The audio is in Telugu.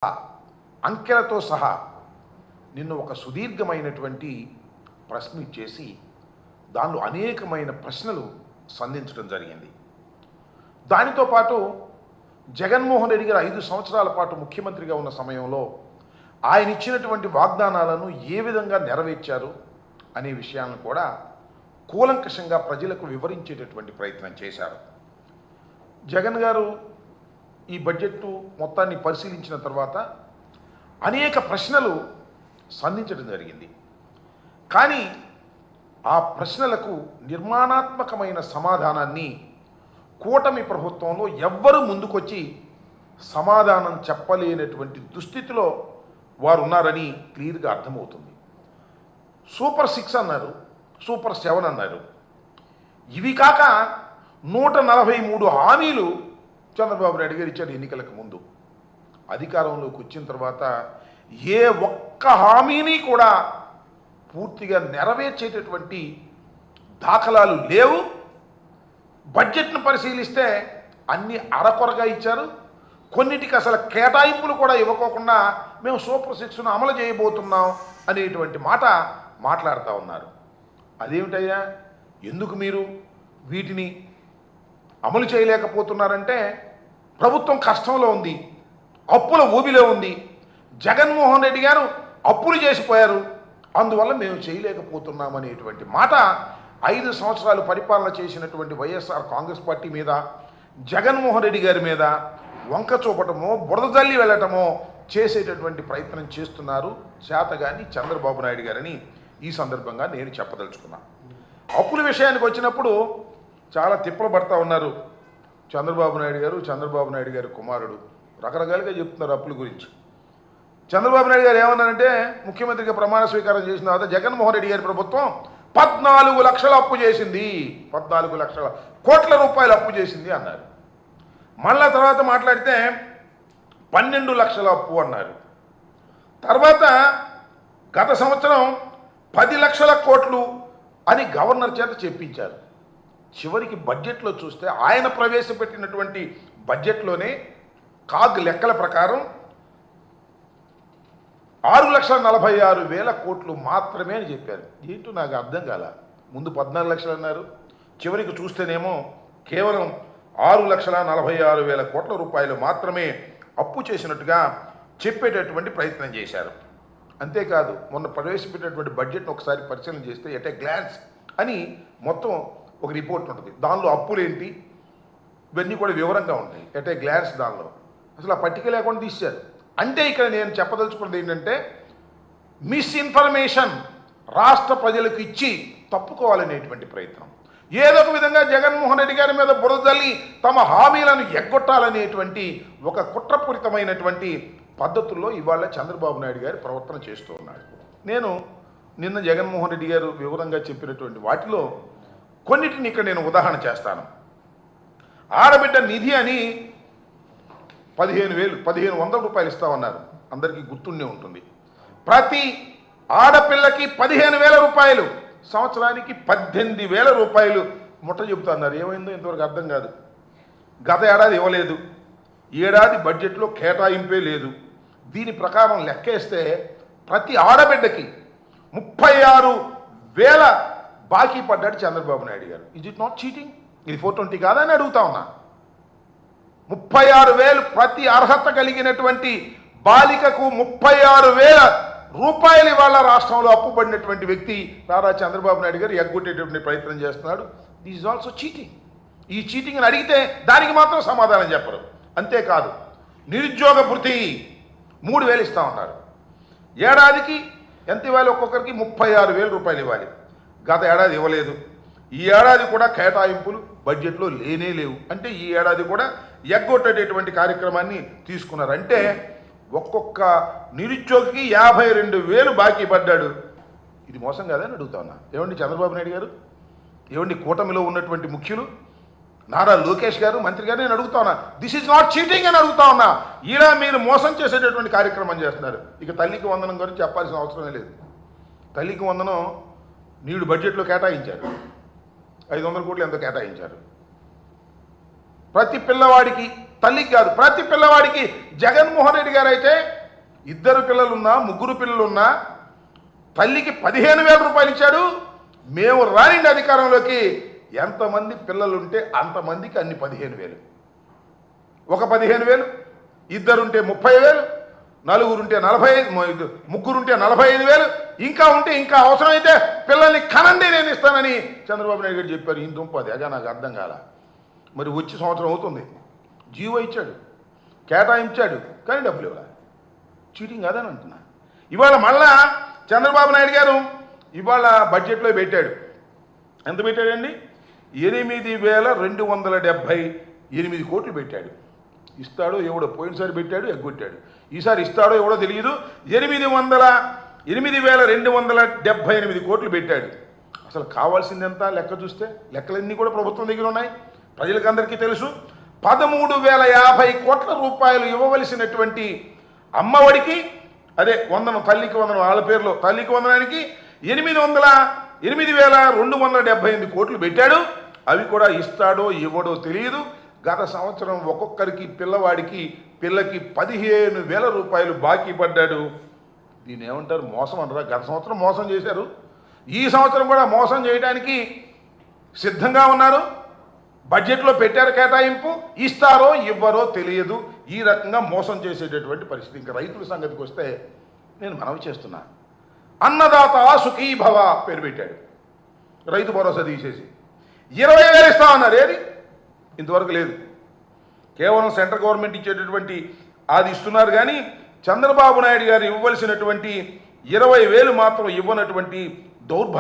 అంకెలతో సహా నిన్ను ఒక సుదీర్ఘమైనటువంటి ప్రశ్న చేసి దానిలో అనేకమైన ప్రశ్నలు సంధించడం జరిగింది. దానితో పాటు జగన్మోహన్ రెడ్డి గారు 5 సంవత్సరాల పాటు ముఖ్యమంత్రిగా ఉన్న సమయంలో ఆయన ఇచ్చినటువంటి వాగ్దానాలను ఏ విధంగా నెరవేర్చారు అనే విషయాలను కూడా కూలంకషంగా ప్రజలకు వివరించేటటువంటి ప్రయత్నం చేశారు. జగన్ గారు ఈ బడ్జెట్ మొత్తాన్ని పరిశీలించిన తర్వాత అనేక ప్రశ్నలు సంధించడం జరిగింది. కానీ ఆ ప్రశ్నలకు నిర్మాణాత్మకమైన సమాధానాన్ని కూటమి ప్రభుత్వంలో ఎవ్వరూ ముందుకొచ్చి సమాధానం చెప్పలేనటువంటి దుస్థితిలో వారు ఉన్నారని క్లియర్గా అర్థమవుతుంది. సూపర్ 6 అన్నారు, సూపర్ 7 అన్నారు. ఇవి కాక 143 హామీలు చంద్రబాబు నాయుడు గారు ఇచ్చారు ఎన్నికలకు ముందు. అధికారంలోకి వచ్చిన తర్వాత ఏ ఒక్క హామీని కూడా పూర్తిగా నెరవేర్చేటటువంటి దాఖలాలు లేవు. బడ్జెట్ను పరిశీలిస్తే అన్ని అరకొరగా ఇచ్చారు. కొన్నిటికి అసలు కేటాయింపులు కూడా ఇవ్వకోకుండా మేము సూపర్ 6ను అమలు చేయబోతున్నాం అనేటువంటి మాట మాట్లాడుతూ ఉన్నారు. అదేమిటయ్యా, ఎందుకు మీరు వీటిని అమలు చేయలేకపోతున్నారంటే ప్రభుత్వం కష్టంలో ఉంది, అప్పుల ఊబిలో ఉంది, జగన్మోహన్ రెడ్డి గారు అప్పులు చేసిపోయారు, అందువల్ల మేము చేయలేకపోతున్నాం అనేటువంటి మాట 5 సంవత్సరాలు పరిపాలన చేసినటువంటి వైఎస్ఆర్ కాంగ్రెస్ పార్టీ మీద, జగన్మోహన్ రెడ్డి గారి మీద వంక చూపటమో బురద జల్లి వెళ్ళటమో చేసేటటువంటి ప్రయత్నం చేస్తున్నారు చేతగాని చంద్రబాబు నాయుడు గారని ఈ సందర్భంగా నేను చెప్పదలుచుకున్నాను. అప్పుల విషయానికి వచ్చినప్పుడు చాలా తిప్పలు పడతా ఉన్నారు చంద్రబాబు నాయుడు గారు, చంద్రబాబు నాయుడు గారి కుమారుడు రకరకాలుగా చెప్తున్నారు అప్పుల గురించి. చంద్రబాబు నాయుడు గారు ఏమన్నారంటే ముఖ్యమంత్రిగా ప్రమాణ స్వీకారం చేసిన తర్వాత జగన్మోహన్ రెడ్డి గారి ప్రభుత్వం 14 లక్షల అప్పు చేసింది, 14 లక్షల కోట్ల రూపాయలు అప్పు చేసింది అన్నారు. మళ్ళా తర్వాత మాట్లాడితే 12 లక్షల అప్పు అన్నారు. తర్వాత గత సంవత్సరం 10 లక్షల కోట్లు అని గవర్నర్ చేత చెప్పించారు. చివరికి బడ్జెట్లో చూస్తే ఆయన ప్రవేశపెట్టినటువంటి బడ్జెట్లోనే కాగ్ లెక్కల ప్రకారం 6,46,000 కోట్లు మాత్రమే అని చెప్పారు. ఏంటో నాకు అర్థం కాల. ముందు 14 లక్షలు అన్నారు, చివరికి చూస్తేనేమో కేవలం 6,46,000 కోట్ల రూపాయలు మాత్రమే అప్పు చేసినట్టుగా చెప్పేటటువంటి ప్రయత్నం చేశారు. అంతేకాదు మొన్న ప్రవేశపెట్టినటువంటి బడ్జెట్ను ఒకసారి పరిశీలన చేస్తే ఎట్ ఏ గ్లాన్స్ అని మొత్తం ఒక రిపోర్ట్ ఉంటుంది. దానిలో అప్పులేంటి ఇవన్నీ కూడా వివరంగా ఉంటాయి. ఎట్ ఏ గ్లాన్స్ దానిలో అసలు ఆ పట్టిక లేకుండా తీశారు. అంటే ఇక్కడ నేను చెప్పదలుచుకున్నది ఏంటంటే మిస్ఇన్ఫర్మేషన్ రాష్ట్ర ప్రజలకు ఇచ్చి తప్పుకోవాలనేటువంటి ప్రయత్నం. ఏదో ఒక విధంగా జగన్మోహన్ రెడ్డి గారి మీద బురదల్లి తమ హామీలను ఎగ్గొట్టాలనేటువంటి ఒక కుట్రపూరితమైనటువంటి పద్ధతుల్లో ఇవాళ చంద్రబాబు నాయుడు గారి ప్రవర్తన చేస్తూ ఉన్నాడు. నేను నిన్న జగన్మోహన్ రెడ్డి గారు వివరంగా చెప్పినటువంటి వాటిలో కొన్నిటిని ఇక్కడ నేను ఉదాహరణ చేస్తాను. ఆడబిడ్డ నిధి అని 1,500 రూపాయలు ఇస్తామన్నారు. అందరికీ గుర్తుండే ఉంటుంది. ప్రతి ఆడపిల్లకి 15,000 రూపాయలు, సంవత్సరానికి 18,000 రూపాయలు ముట్ట చెబుతున్నారు. ఏమైందో ఇంతవరకు అర్థం కాదు. గత ఏడాది ఇవ్వలేదు, ఏడాది బడ్జెట్లో కేటాయింపే లేదు. దీని ప్రకారం లెక్కేస్తే ప్రతి ఆడబిడ్డకి 36,000 బాకీ పడ్డాడు చంద్రబాబు నాయుడు గారు. Is it not cheating? ఇది 420 కాదా అని అడుగుతా ఉన్నా. 36,000 ప్రతి అర్హత కలిగినటువంటి బాలికకు 36,000 రూపాయలు ఇవాళ రాష్ట్రంలో అప్పు పడినటువంటి వ్యక్తి నారా చంద్రబాబు నాయుడు గారు ఎగ్గొట్టేటువంటి ప్రయత్నం చేస్తున్నాడు. This is also cheating. ఈ చీటింగ్ అని అడిగితే దానికి మాత్రం సమాధానం చెప్పరు. అంతేకాదు నిరుద్యోగ భృతి 3,000 ఇస్తా ఉన్నారు. ఏడాదికి ఎంత ఇవ్వాలి? ఒక్కొక్కరికి 36,000 రూపాయలు ఇవ్వాలి. గత ఏడాది ఇవ్వలేదు. ఈ ఏడాది కూడా కేటాయింపులు బడ్జెట్లో లేనే లేవు. అంటే ఈ ఏడాది కూడా ఎగ్గొట్టేటటువంటి కార్యక్రమాన్ని తీసుకున్నారు. అంటే ఒక్కొక్క నిరుద్యోగికి 52,000 బాకీ పడ్డాడు. ఇది మోసం కాదని అడుగుతా ఉన్నా. ఏమండి చంద్రబాబు నాయుడు గారు, ఏమండి కూటమిలో ఉన్నటువంటి ముఖ్యులు నారా లోకేష్ గారు, మంత్రి గారు, నేను అడుగుతా ఉన్నా, దిస్ ఈజ్ నాట్ చీటింగ్ అని అడుగుతా ఉన్నా. ఇలా మీరు మోసం చేసేటటువంటి కార్యక్రమం చేస్తున్నారు. ఇక తల్లికి వందనం గురించి చెప్పాల్సిన అవసరమే లేదు. తల్లికి వందనం నీడు బడ్జెట్లో కేటాయించారు, 500 కోట్లు ఎంతో కేటాయించారు. ప్రతి పిల్లవాడికి తల్లికి కాదు, ప్రతి పిల్లవాడికి. జగన్మోహన్ రెడ్డి గారు అయితే 2 పిల్లలున్నా 3 పిల్లలున్నా తల్లికి 15,000 రూపాయలు ఇచ్చాడు. మేము రానిండి అధికారంలోకి, ఎంతమంది పిల్లలుంటే అంతమందికి అన్ని 15,000. ఒక 15,000, 2 ఉంటే 30,000, 4 ఉంటే 45, 3 ఉంటే 45,000, ఇంకా ఉంటే ఇంకా అవసరమైతే పిల్లల్ని కనండి నేను ఇస్తానని చంద్రబాబు నాయుడు గారు చెప్పారు. ఈయన దుంపది అగా నాకు అర్థం కాల. మరి వచ్చి సంవత్సరం అవుతుంది, జీవో ఇచ్చాడు, కేటాయించాడు, కానీ డబ్బులు ఇవ్వాలి. చీటింగ్ కాదని అంటున్నా. ఇవాళ మళ్ళా చంద్రబాబు నాయుడు గారు ఇవాళ బడ్జెట్లో పెట్టాడు. ఎంత పెట్టాడండి? 8,278 కోట్లు పెట్టాడు. ఇస్తాడో ఎవడో, పోయినసారి పెట్టాడు ఎగ్గొట్టాడు, ఈసారి ఇస్తాడో ఎవడో తెలియదు. 8,278 కోట్లు పెట్టాడు. అసలు కావాల్సింది ఎంత లెక్క చూస్తే? లెక్కలన్నీ కూడా ప్రభుత్వం దగ్గర ఉన్నాయి, ప్రజలకందరికీ తెలుసు. 13,050 కోట్ల రూపాయలు ఇవ్వవలసినటువంటి అమ్మఒడికి, అదే వందనం, తల్లికి వందనం, వాళ్ళ పేరులో తల్లికి వందనానికి 8,278 కోట్లు పెట్టాడు. అవి కూడా ఇస్తాడో ఇవ్వడో తెలియదు. గత సంవత్సరం ఒక్కొక్కరికి పిల్లకి 15,000 రూపాయలు బాకీ పడ్డాడు. దీన్ని ఏమంటారు? మోసం అంటారా? గత సంవత్సరం మోసం చేశారు, ఈ సంవత్సరం కూడా మోసం చేయడానికి సిద్ధంగా ఉన్నారు. బడ్జెట్లో పెట్టారు కేటాయింపు, ఇస్తారో ఇవ్వరో తెలియదు. ఈ రకంగా మోసం చేసేటటువంటి పరిస్థితి. ఇంకా రైతుల సంగతికి వస్తే నేను మనవి చేస్తున్నా, అన్నదాత సుఖీభవ పేరు పెట్టాడు. రైతు భరోసా తీసేసి 20,000 ఇస్తామన్నారు. ఏది? ఇంతవరకు లేదు. కేవలం సెంట్రల్ గవర్నమెంట్ ఇచ్చేటటువంటి అది ఇస్తున్నారు, కానీ చంద్రబాబు నాయుడు గారు ఇవ్వవలసినటువంటి 20,000 మాత్రం ఇవ్వనటువంటి దౌర్భాగ్యం.